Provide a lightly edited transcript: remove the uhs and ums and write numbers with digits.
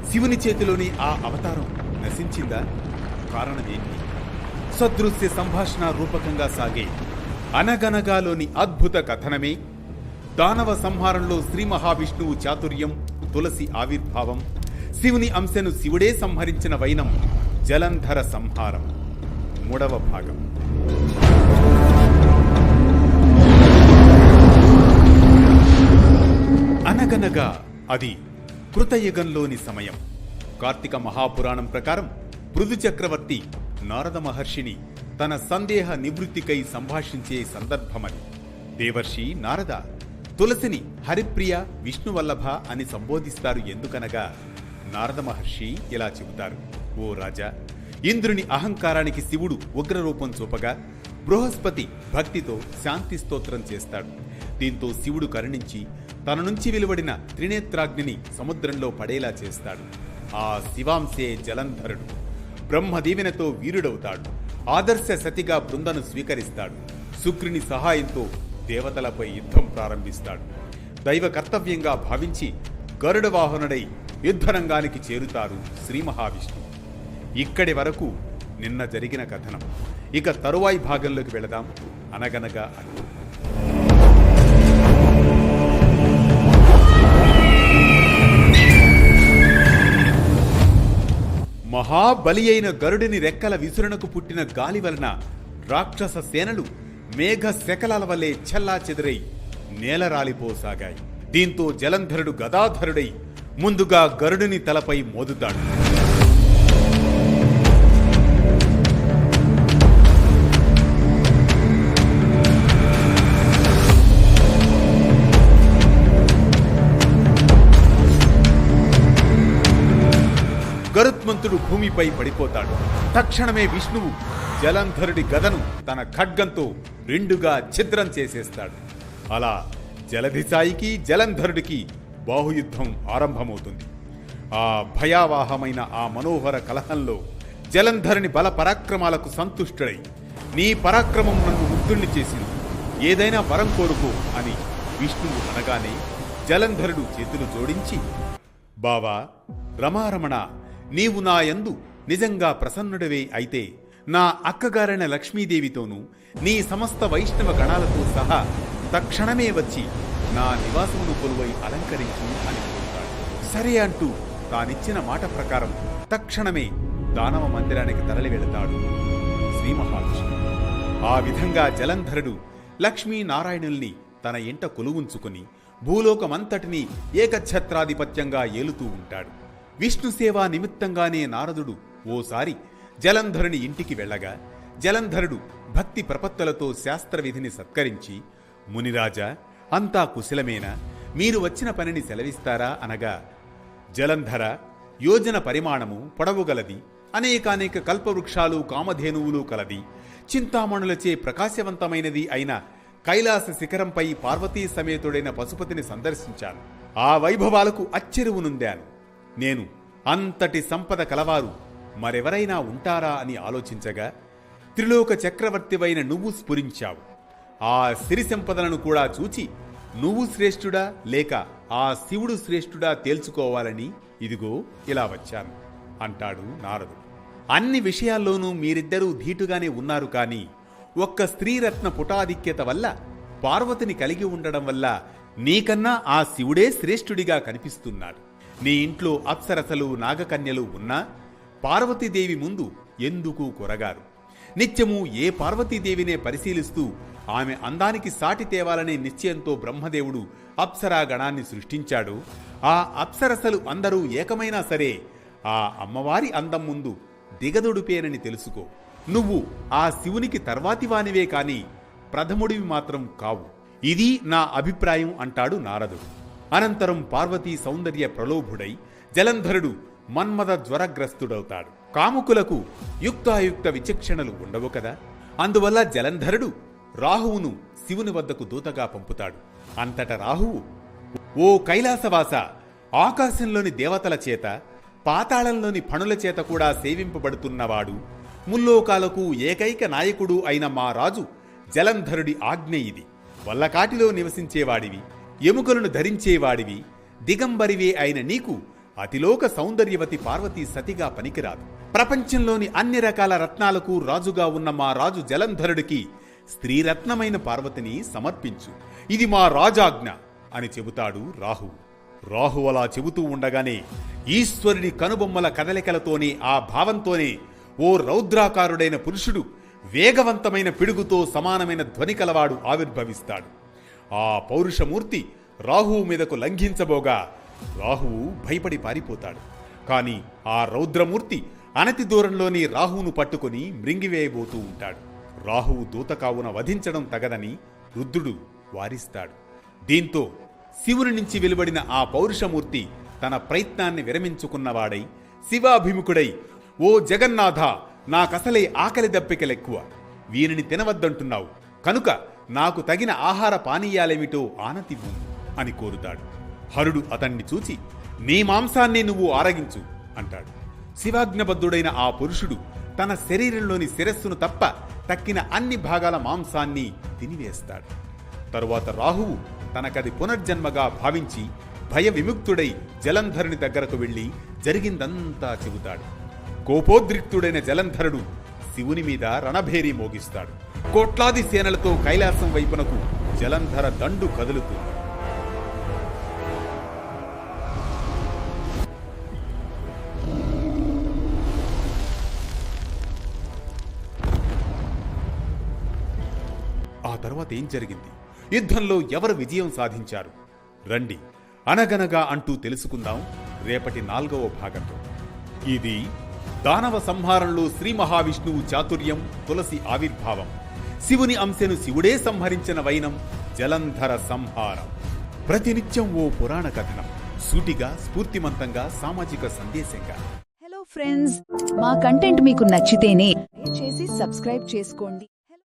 శివుని చేతిలోని ఆ అవతారం నశించిందా? కారణమేంటి? సదృశ్య సంభాషణ రూపకంగా సాగే అనగనగాలోని అద్భుత కథనమే దానవ సంహారంలో శ్రీ మహావిష్ణువు చాతుర్యం, తులసి ఆవిర్భావం, శివుని అంశను శివుడే సంహరించిన వైనం జలంధర సంహారం 3వ భాగం. అనగనగా అది కృతయుగంలోని సమయం. కార్తీక మహాపురాణం ప్రకారం పృథు చక్రవర్తి నారద మహర్షిని తన సందేహ నివృత్తికై సంభాషించే సందర్భమని. దేవర్షి నారద తులసిని హరిప్రియ, విష్ణువల్లభ అని సంబోధిస్తారు. ఎందుకనగా నారద మహర్షి ఇలా చెబుతారు: ఓ రాజా, ఇంద్రుని అహంకారానికి శివుడు ఉగ్రరూపం చూపగా బృహస్పతి భక్తితో శాంతి స్తోత్రం చేస్తాడు. దీంతో శివుడు కరుణించి తన నుంచి వెలువడిన త్రినేత్రాగ్నిని సముద్రంలో పడేలా చేస్తాడు. ఆ శివాంశే జలంధరుడు బ్రహ్మదీవెనతో వీరుడవుతాడు. ఆదర్శ సతిగా బృందను స్వీకరిస్తాడు. శుక్రుని సహాయంతో దేవతలపై యుద్ధం ప్రారంభిస్తాడు. దైవ కర్తవ్యంగా భావించి గరుడ వాహనుడై యుద్ధరంగానికి చేరుతారు శ్రీ మహావిష్ణువు. ఇక్కడి వరకు నిన్న జరిగిన కథనం. ఇక తరువాయి భాగంలోకి వెళదాం. అనగనగా అంటూ మహాబలి అయిన గరుడిని రెక్కల విసురునకు పుట్టిన గాలి వలన రాక్షస సేనలు మేఘ శకలాల వలె చెల్లా చెదురై నేలరాలిపోసాగాయి. దీంతో జలంధరుడు గదాధరుడై ముందుగా గరుడిని తలపై మోదుతాడు. గరుత్మంతుడు భూమిపై పడిపోతాడు. తక్షణమే విష్ణువు జలంధరుడి గదను తన ఖడ్గంతో రెండుగా ఛిద్రం చేసేస్తాడు. అలా జలధిసాయికి జలంధరుడికి బాహుయుద్ధం ఆరంభమవుతుంది. ఆ భయావాహమైన ఆ మనోహర కలహంలో జలంధరుని బల పరాక్రమాలకు సంతుష్టుడై, నీ పరాక్రమం నన్ను ముగ్ధుణ్ణి చేసింది, ఏదైనా వరం కోరుకో అని విష్ణువు అనగానే జలంధరుడు చేతులు జోడించి, బావా రమారమణ, నీవు నా యందు నిజంగా ప్రసన్నుడవే అయితే నా అక్కగారైన లక్ష్మీదేవితోనూ నీ సమస్త వైష్ణవ గణాలతో సహా తక్షణమే వచ్చి నా నివాసమును కొలువై అలంకరించు అని కోరుతాడు. సరే అంటూ తానిచ్చిన మాట ప్రకారం తక్షణమే దానవ మందిరానికి తరలి వెళతాడు శ్రీ మహావిష్ణువు. ఆ విధంగా జలంధరుడు లక్ష్మీనారాయణుల్ని తన ఇంట కొలువుంచుకుని భూలోకమంతటినీ ఏకఛత్రాధిపత్యంగా ఏలుతూ ఉంటాడు. విష్ణు సేవా నిమిత్తంగానే నారదుడు ఓసారి జలంధరుని ఇంటికి వెళ్ళగా జలంధరుడు భక్తి ప్రపత్తులతో శాస్త్రవిధిని సత్కరించి, మునిరాజా అంతా కుశలమేనా, మీరు వచ్చిన పనిని సెలవిస్తారా అనగా, జలంధర యోజన పరిమాణము పొడవుగలది, అనేకానేక కల్పవృక్షాలు కామధేనువులు కలది, చింతామణులచే ప్రకాశవంతమైనది అయిన కైలాస శిఖరంపై పార్వతీ సమేతుడైన పశుపతిని సందర్శించాను. ఆ వైభవాలకు అచ్చెరువునుందాను. నేను అంతటి సంపద కలవారు మరెవరైనా ఉంటారా అని ఆలోచించగా త్రిలోక చక్రవర్తివైన నువ్వు స్ఫురించావు. ఆ సిరి సంపదలను కూడా చూచి నువ్వు శ్రేష్ఠుడా లేక ఆ శివుడు శ్రేష్ఠుడా తేల్చుకోవాలని ఇదిగో ఇలా వచ్చాను అంటాడు నారదుడు. అన్ని విషయాల్లోనూ మీరిద్దరూ ధీటుగానే ఉన్నారు, కానీ ఒక్క స్త్రీరత్న పుటాధిక్యత వల్ల, పార్వతిని కలిగి ఉండడం వల్ల నీకన్నా ఆ శివుడే శ్రేష్ఠుడిగా కనిపిస్తున్నాడు. నీ ఇంట్లో అప్సరసలు నాగకన్యలు ఉన్నా పార్వతీదేవి ముందు ఎందుకు కొరగారు? నిత్యము ఏ పార్వతీదేవినే పరిశీలిస్తూ ఆమె అందానికి సాటి తేవాలనే నిశ్చయంతో బ్రహ్మదేవుడు అప్సరా గణాన్ని సృష్టించాడు. ఆ అప్సరసలు అందరూ ఏకమైనా సరే ఆ అమ్మవారి అందం ముందు దిగదొడిపేనని తెలుసుకో. నువ్వు ఆ శివునికి తర్వాతివానివే కాని ప్రథముడివి మాత్రం కావు. ఇది నా అభిప్రాయం అంటాడు నారదుడు. అనంతరం పార్వతీ సౌందర్య ప్రలోభుడై జలంధరుడు మన్మథ జ్వరగ్రస్తుడవుతాడు. కాముకులకు యుక్తాయుక్త విచక్షణలు ఉండవు కదా. అందువల్ల జలంధరుడు రాహువును శివుని వద్దకు దూతగా పంపుతాడు. అంతట రాహువు, ఓ కైలాసవాస, ఆకాశంలోని దేవతల చేత పాతాళంలోని ఫణుల చేత కూడా సేవింపబడుతున్నవాడు, ముల్లోకాలకు ఏకైక నాయకుడు అయిన మా రాజు జలంధరుడి ఆజ్ఞ ఇది. వల్లకాటిలో నివసించేవాడివి, ఎముకలను ధరించేవాడివి, దిగంబరివే అయిన నీకు అతిలోక సౌందర్యవతి పార్వతీ సతిగా పనికిరాదు. ప్రపంచంలోని అన్ని రకాల రత్నాలకు రాజుగా ఉన్న మా రాజు జలంధరుడికి స్త్రీరత్నమైన పార్వతిని సమర్పించు, ఇది మా రాజాజ్ఞ అని చెబుతాడు రాహువు. రాహు అలా చెబుతూ ఉండగానే ఈశ్వరుడి కనుబొమ్మల కదలికలతోనే, ఆ భావంతోనే ఓ రౌద్రాకారుడైన పురుషుడు వేగవంతమైన పిడుగుతో సమానమైన ధ్వని కలవాడు ఆవిర్భవిస్తాడు. ఆ పౌరుషమూర్తి రాహువు మీదకు లంఘించబోగా రాహువు భయపడి పారిపోతాడు. కాని ఆ రౌద్రమూర్తి అనతి దూరంలోని రాహువును పట్టుకుని మృంగివేయబోతూ ఉంటాడు. రాహువు దూత కావున వధించడం తగదని రుద్రుడు వారిస్తాడు. దీంతో శివుని నుంచి వెలువడిన ఆ పౌరుషమూర్తి తన ప్రయత్నాన్ని విరమించుకున్నవాడై శివాభిముఖుడై, ఓ జగన్నాథ, నాకసలే ఆకలి దప్పికలెక్కువ, వీరిని తినవద్దంటున్నావు కనుక నాకు తగిన ఆహార పానీయాలేమిటో ఆనతివ్వు అని కోరుతాడు. హరుడు అతన్ని చూచి, నీ మాంసాన్ని నువ్వు ఆరగించు అంటాడు. శివాజ్ఞబద్ధుడైన ఆ పురుషుడు తన శరీరంలోని శిరస్సును తప్ప తక్కిన అన్ని భాగాల మాంసాన్ని తినివేస్తాడు. తరువాత రాహువు తనకది పునర్జన్మగా భావించి భయ విముక్తుడై జలంధరుని దగ్గరకు వెళ్లి జరిగిందంతా చెబుతాడు. కోపోద్రిక్తుడైన జలంధరుడు శివుని మీద రణభేరీ మోగిస్తాడు. కోట్లాది సేనలతో కైలాసం వైపునకు జలంధర దండు కదులుతుంది. ఆ తర్వాత ఏం జరిగింది? యుద్ధంలో ఎవరు విజయం సాధించారు? రండి అనగనగా అంటూ తెలుసుకుందాం రేపటి 4వ భాగంలో. ఇది దానవ సంహారంలో శ్రీ మహావిష్ణువు చాతుర్యం, తులసి ఆవిర్భావం, శివుని అంశను శివుడే సంహరించిన వైనం, జలంధర సంహారం. ప్రతినిత్యం ఓ పురాణ కథనం, సూటిగా, స్ఫూర్తిమంతంగా, సామాజిక సందేశంగా. హలో ఫ్రెండ్స్, మా కంటెంట్ మీకు నచ్చితేనే దయచేసి సబ్స్క్రైబ్ చేసుకోండి.